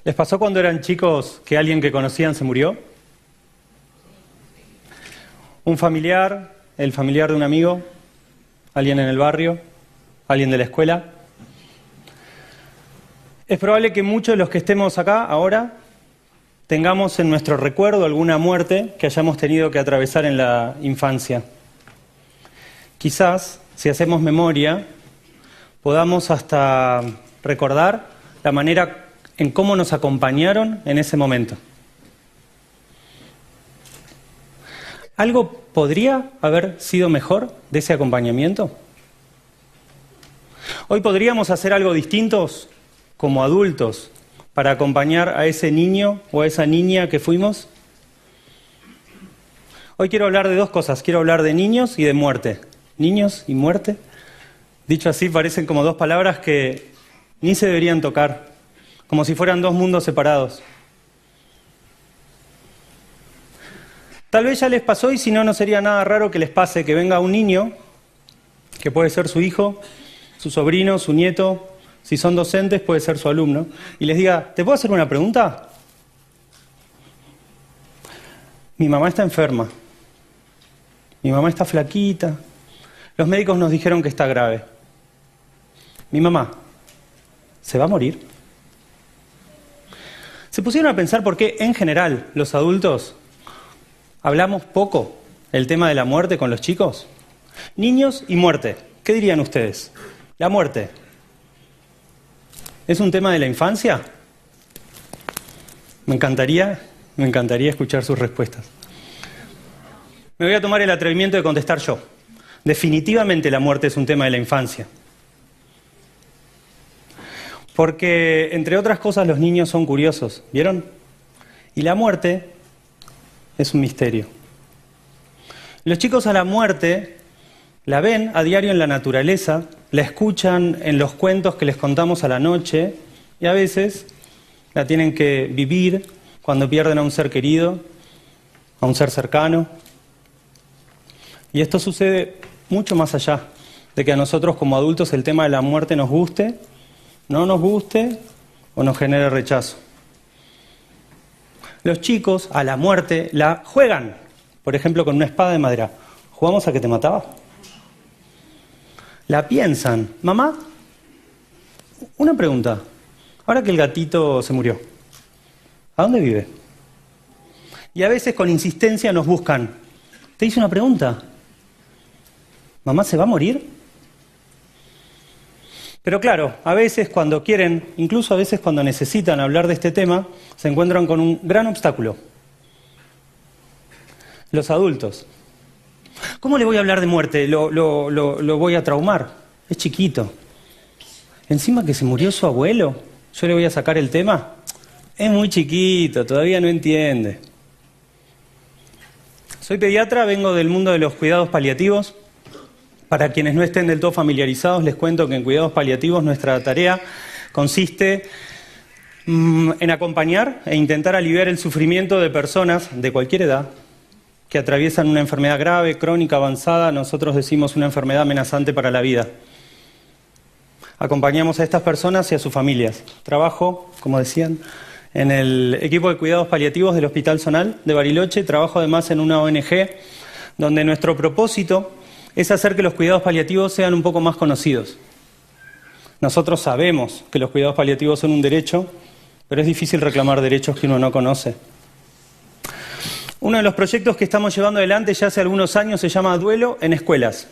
¿Les pasó cuando eran chicos que alguien que conocían se murió? Un familiar, el familiar de un amigo, alguien en el barrio, alguien de la escuela. Es probable que muchos de los que estemos acá ahora tengamos en nuestro recuerdo alguna muerte que hayamos tenido que atravesar en la infancia. Quizás, si hacemos memoria, podamos hasta recordar la manera en cómo nos acompañaron en ese momento. ¿Algo podría haber sido mejor de ese acompañamiento? Hoy podríamos hacer algo distintos como adultos para acompañar a ese niño o a esa niña que fuimos. Hoy quiero hablar de dos cosas. Quiero hablar de niños y de muerte. Niños y muerte. Dicho así, parecen como dos palabras que ni se deberían tocar, como si fueran dos mundos separados. Tal vez ya les pasó y si no, no sería nada raro que les pase que venga un niño, que puede ser su hijo, su sobrino, su nieto, si son docentes puede ser su alumno, y les diga, ¿te puedo hacer una pregunta? Mi mamá está enferma, mi mamá está flaquita, los médicos nos dijeron que está grave. Mi mamá, ¿se va a morir? ¿Se pusieron a pensar por qué en general los adultos hablamos poco el tema de la muerte con los chicos? Niños y muerte, ¿qué dirían ustedes? La muerte, ¿es un tema de la infancia? Me encantaría escuchar sus respuestas. Me voy a tomar el atrevimiento de contestar yo. Definitivamente la muerte es un tema de la infancia. Porque, entre otras cosas, los niños son curiosos, ¿vieron? Y la muerte es un misterio. Los chicos a la muerte la ven a diario en la naturaleza, la escuchan en los cuentos que les contamos a la noche y a veces la tienen que vivir cuando pierden a un ser querido, a un ser cercano. Y esto sucede mucho más allá de que a nosotros como adultos el tema de la muerte nos guste, no nos guste o nos genere rechazo. Los chicos a la muerte la juegan, por ejemplo con una espada de madera. ¿Jugamos a que te mataba? La piensan. Mamá, una pregunta. Ahora que el gatito se murió, ¿a dónde vive? Y a veces con insistencia nos buscan. Te hice una pregunta. ¿Mamá se va a morir? Pero claro, a veces cuando quieren, incluso a veces cuando necesitan hablar de este tema, se encuentran con un gran obstáculo. Los adultos. ¿Cómo le voy a hablar de muerte? Lo voy a traumar. Es chiquito. Encima que se murió su abuelo, ¿yo le voy a sacar el tema? Es muy chiquito, todavía no entiende. Soy pediatra, vengo del mundo de los cuidados paliativos. Para quienes no estén del todo familiarizados, les cuento que en cuidados paliativos nuestra tarea consiste en acompañar e intentar aliviar el sufrimiento de personas de cualquier edad que atraviesan una enfermedad grave, crónica, avanzada, nosotros decimos una enfermedad amenazante para la vida. Acompañamos a estas personas y a sus familias. Trabajo, como decían, en el equipo de cuidados paliativos del Hospital Zonal de Bariloche. Trabajo además en una ONG donde nuestro propósito es hacer que los cuidados paliativos sean un poco más conocidos. Nosotros sabemos que los cuidados paliativos son un derecho, pero es difícil reclamar derechos que uno no conoce. Uno de los proyectos que estamos llevando adelante ya hace algunos años se llama Duelo en Escuelas.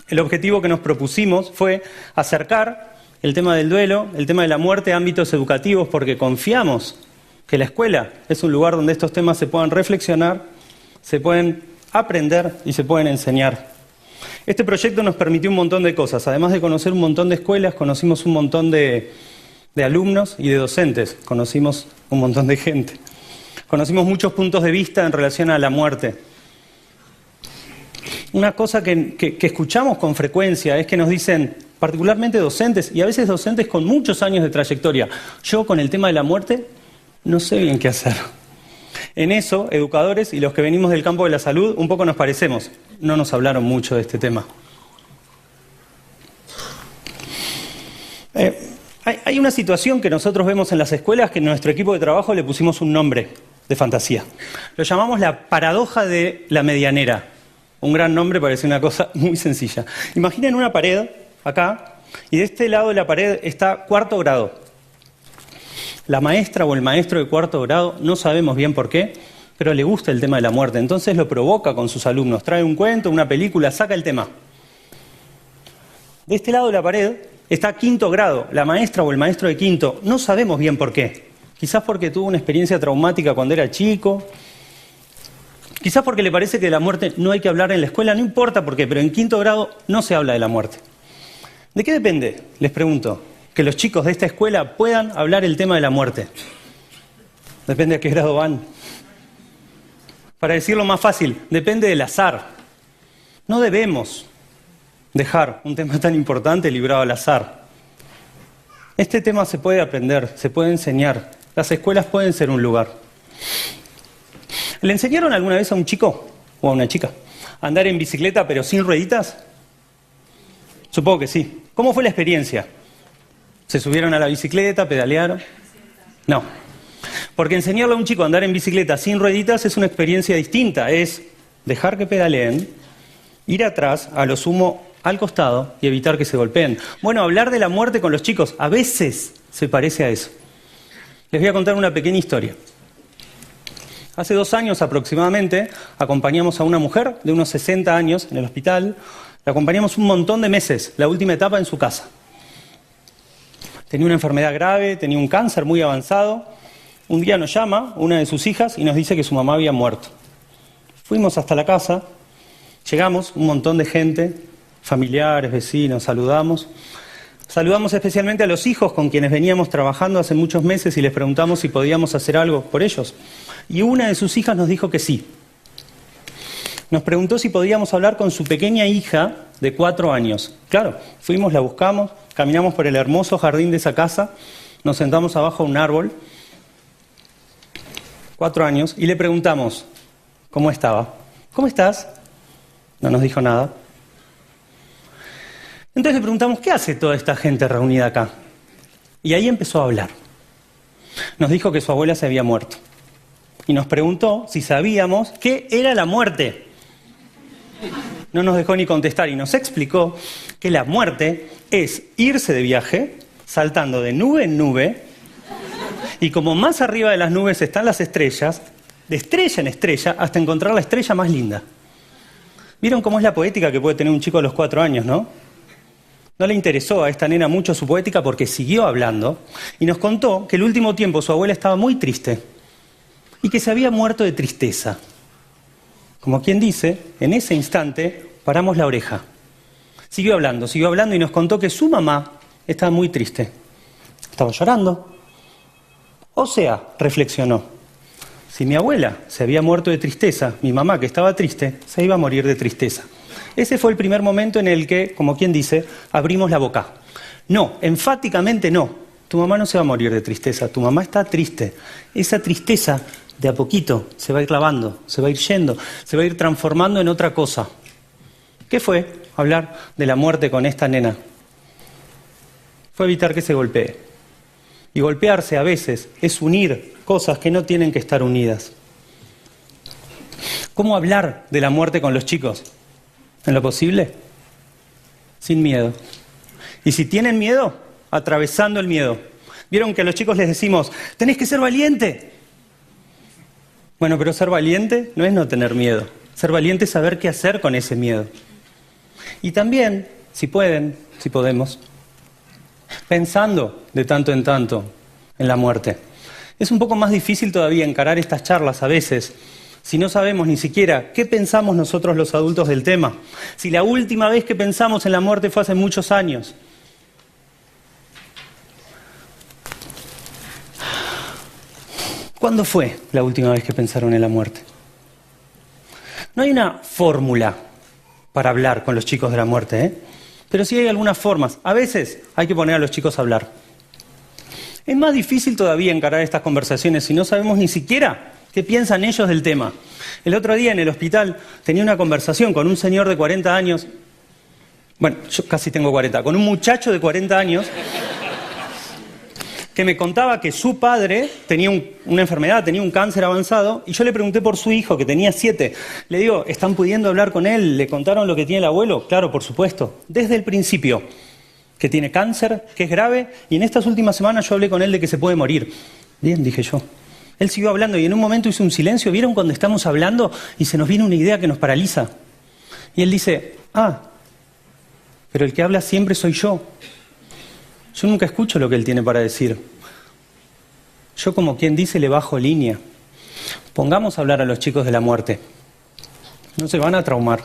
El objetivo que nos propusimos fue acercar el tema del duelo, el tema de la muerte a ámbitos educativos, porque confiamos que la escuela es un lugar donde estos temas se puedan reflexionar, se pueden aprender y se pueden enseñar. Este proyecto nos permitió un montón de cosas. Además de conocer un montón de escuelas, conocimos un montón de alumnos y de docentes. Conocimos un montón de gente. Conocimos muchos puntos de vista en relación a la muerte. Una cosa que escuchamos con frecuencia es que nos dicen, particularmente docentes, y a veces docentes con muchos años de trayectoria, yo con el tema de la muerte no sé bien qué hacer. En eso, educadores y los que venimos del campo de la salud un poco nos parecemos. No nos hablaron mucho de este tema. Hay una situación que nosotros vemos en las escuelas que en nuestro equipo de trabajo le pusimos un nombre de fantasía. Lo llamamos la paradoja de la medianera. Un gran nombre, parece una cosa muy sencilla. Imaginen una pared, acá, y de este lado de la pared está cuarto grado. La maestra o el maestro de cuarto grado, no sabemos bien por qué, pero le gusta el tema de la muerte. Entonces lo provoca con sus alumnos. Trae un cuento, una película, saca el tema. De este lado de la pared está quinto grado. La maestra o el maestro de quinto, no sabemos bien por qué. Quizás porque tuvo una experiencia traumática cuando era chico. Quizás porque le parece que de la muerte no hay que hablar en la escuela. No importa por qué, pero en quinto grado no se habla de la muerte. ¿De qué depende? Les pregunto. Que los chicos de esta escuela puedan hablar el tema de la muerte. Depende a qué grado van. Para decirlo más fácil, depende del azar. No debemos dejar un tema tan importante librado al azar. Este tema se puede aprender, se puede enseñar. Las escuelas pueden ser un lugar. ¿Le enseñaron alguna vez a un chico o a una chica a andar en bicicleta pero sin rueditas? Supongo que sí. ¿Cómo fue la experiencia? ¿Se subieron a la bicicleta, pedalearon? No. Porque enseñarle a un chico a andar en bicicleta sin rueditas es una experiencia distinta. Es dejar que pedaleen, ir atrás, a lo sumo al costado y evitar que se golpeen. Bueno, hablar de la muerte con los chicos a veces se parece a eso. Les voy a contar una pequeña historia. Hace 2 años aproximadamente acompañamos a una mujer de unos 60 años en el hospital. La acompañamos un montón de meses, la última etapa en su casa. Tenía una enfermedad grave, tenía un cáncer muy avanzado. Un día nos llama una de sus hijas y nos dice que su mamá había muerto. Fuimos hasta la casa, llegamos, un montón de gente, familiares, vecinos, saludamos. Saludamos especialmente a los hijos con quienes veníamos trabajando hace muchos meses y les preguntamos si podíamos hacer algo por ellos. Y una de sus hijas nos dijo que sí. Nos preguntó si podíamos hablar con su pequeña hija de 4 años. Claro, fuimos, la buscamos, caminamos por el hermoso jardín de esa casa, nos sentamos abajo de un árbol, 4 años, y le preguntamos cómo estaba. ¿Cómo estás? No nos dijo nada. Entonces le preguntamos, ¿qué hace toda esta gente reunida acá? Y ahí empezó a hablar. Nos dijo que su abuela se había muerto. Y nos preguntó si sabíamos qué era la muerte. No nos dejó ni contestar y nos explicó que la muerte es irse de viaje, saltando de nube en nube, y como más arriba de las nubes están las estrellas, de estrella en estrella hasta encontrar la estrella más linda. ¿Vieron cómo es la poética que puede tener un chico a los 4 años, no? No le interesó a esta nena mucho su poética porque siguió hablando y nos contó que el último tiempo su abuela estaba muy triste y que se había muerto de tristeza. Como quien dice, en ese instante paramos la oreja. Siguió hablando y nos contó que su mamá estaba muy triste. Estaba llorando. O sea, reflexionó, si mi abuela se había muerto de tristeza, mi mamá, que estaba triste, se iba a morir de tristeza. Ese fue el primer momento en el que, como quien dice, abrimos la boca. No, enfáticamente no. Tu mamá no se va a morir de tristeza, tu mamá está triste. Esa tristeza, de a poquito, se va a ir lavando, se va a ir yendo, se va a ir transformando en otra cosa. ¿Qué fue? Hablar de la muerte con esta nena. Fue evitar que se golpee. Y golpearse a veces es unir cosas que no tienen que estar unidas. ¿Cómo hablar de la muerte con los chicos? ¿En lo posible? Sin miedo. Y si tienen miedo, atravesando el miedo. ¿Vieron que a los chicos les decimos, tenés que ser valiente? Bueno, pero ser valiente no es no tener miedo. Ser valiente es saber qué hacer con ese miedo. Y también, si pueden, si podemos, pensando de tanto en tanto en la muerte. Es un poco más difícil todavía encarar estas charlas a veces, si no sabemos ni siquiera qué pensamos nosotros los adultos del tema. Si la última vez que pensamos en la muerte fue hace muchos años. ¿Cuándo fue la última vez que pensaron en la muerte? No hay una fórmula para hablar con los chicos de la muerte, ¿eh? Pero sí hay algunas formas. A veces hay que poner a los chicos a hablar. Es más difícil todavía encarar estas conversaciones si no sabemos ni siquiera qué piensan ellos del tema. El otro día en el hospital tenía una conversación con un señor de 40 años. Bueno, yo casi tengo 40. Con un muchacho de 40 años que me contaba que su padre tenía una enfermedad, tenía un cáncer avanzado, y yo le pregunté por su hijo, que tenía 7. Le digo, ¿están pudiendo hablar con él? ¿Le contaron lo que tiene el abuelo? Claro, por supuesto, desde el principio, que tiene cáncer, que es grave, y en estas últimas semanas yo hablé con él de que se puede morir. Bien, dije yo. Él siguió hablando y en un momento hizo un silencio. ¿Vieron cuando estamos hablando y se nos viene una idea que nos paraliza? Y él dice, pero el que habla siempre soy yo. Yo nunca escucho lo que él tiene para decir. Yo, como quien dice, le bajo línea. Pongamos a hablar a los chicos de la muerte. No se van a traumar.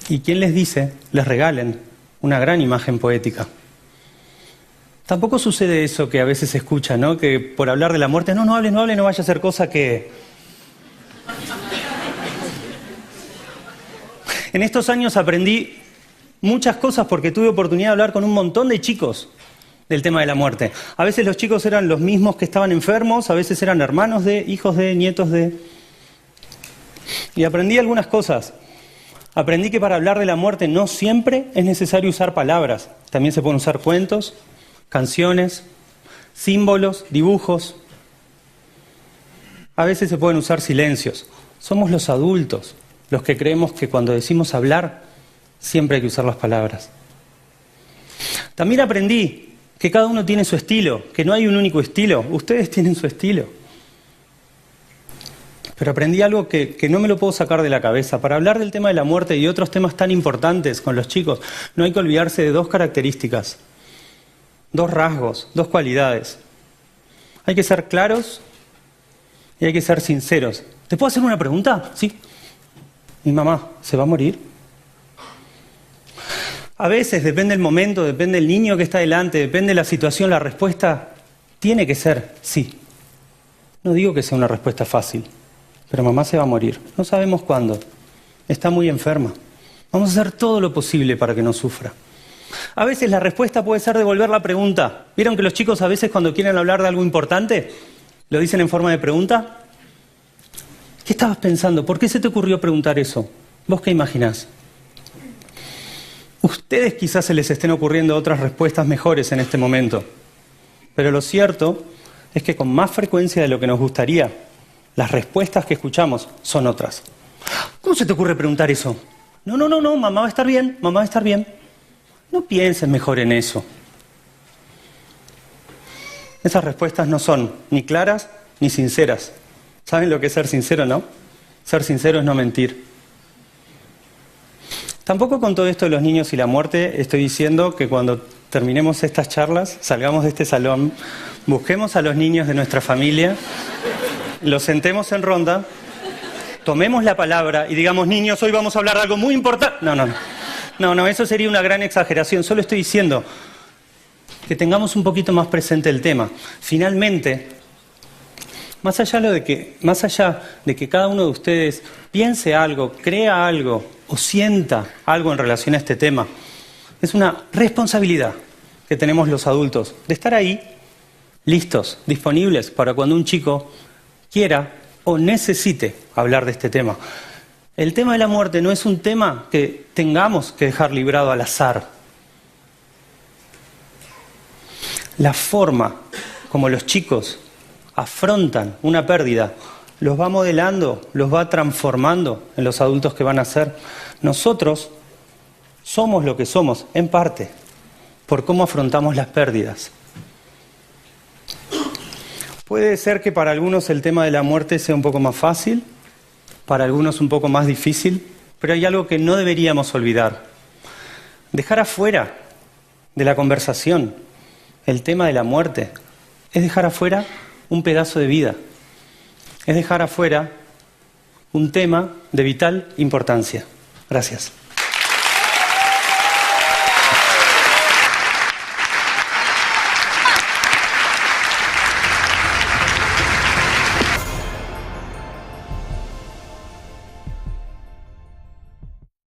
Y quien les dice, les regalen una gran imagen poética. Tampoco sucede eso que a veces se escucha, ¿no? Que por hablar de la muerte, no hable, no vaya a ser cosa que... En estos años aprendí muchas cosas porque tuve oportunidad de hablar con un montón de chicos del tema de la muerte. A veces los chicos eran los mismos que estaban enfermos, a veces eran hermanos de, hijos de, nietos de... Y aprendí algunas cosas. Aprendí que para hablar de la muerte no siempre es necesario usar palabras. También se pueden usar cuentos, canciones, símbolos, dibujos. A veces se pueden usar silencios. Somos los adultos los que creemos que cuando decimos hablar, siempre hay que usar las palabras. También aprendí que cada uno tiene su estilo, que no hay un único estilo. Ustedes tienen su estilo. Pero aprendí algo que no me lo puedo sacar de la cabeza. Para hablar del tema de la muerte y otros temas tan importantes con los chicos, no hay que olvidarse de 2 características, 2 rasgos, 2 cualidades. Hay que ser claros y hay que ser sinceros. ¿Te puedo hacer una pregunta? Sí. ¿Mi mamá se va a morir? A veces, depende del momento, depende del niño que está delante, depende de la situación, la respuesta tiene que ser sí. No digo que sea una respuesta fácil, pero mamá se va a morir. No sabemos cuándo. Está muy enferma. Vamos a hacer todo lo posible para que no sufra. A veces la respuesta puede ser devolver la pregunta. ¿Vieron que los chicos a veces cuando quieren hablar de algo importante, lo dicen en forma de pregunta? ¿Qué estabas pensando? ¿Por qué se te ocurrió preguntar eso? ¿Vos qué imaginás? Ustedes quizás se les estén ocurriendo otras respuestas mejores en este momento, pero lo cierto es que con más frecuencia de lo que nos gustaría, las respuestas que escuchamos son otras. ¿Cómo se te ocurre preguntar eso? No, mamá va a estar bien, mamá va a estar bien. No pienses mejor en eso. Esas respuestas no son ni claras ni sinceras. ¿Saben lo que es ser sincero, no? Ser sincero es no mentir. Tampoco con todo esto de los niños y la muerte estoy diciendo que cuando terminemos estas charlas, salgamos de este salón, busquemos a los niños de nuestra familia, los sentemos en ronda, tomemos la palabra y digamos, niños, hoy vamos a hablar de algo muy importante. No, eso sería una gran exageración. Solo estoy diciendo que tengamos un poquito más presente el tema. Finalmente, más allá de que cada uno de ustedes piense algo, crea algo o sienta algo en relación a este tema, es una responsabilidad que tenemos los adultos de estar ahí, listos, disponibles para cuando un chico quiera o necesite hablar de este tema. El tema de la muerte no es un tema que tengamos que dejar librado al azar. La forma como los chicos afrontan una pérdida los va modelando, los va transformando en los adultos que van a ser. Nosotros somos lo que somos, en parte, por cómo afrontamos las pérdidas. Puede ser que para algunos el tema de la muerte sea un poco más fácil, para algunos un poco más difícil, pero hay algo que no deberíamos olvidar. Dejar afuera de la conversación el tema de la muerte es dejar afuera un pedazo de vida, es dejar afuera un tema de vital importancia. Gracias.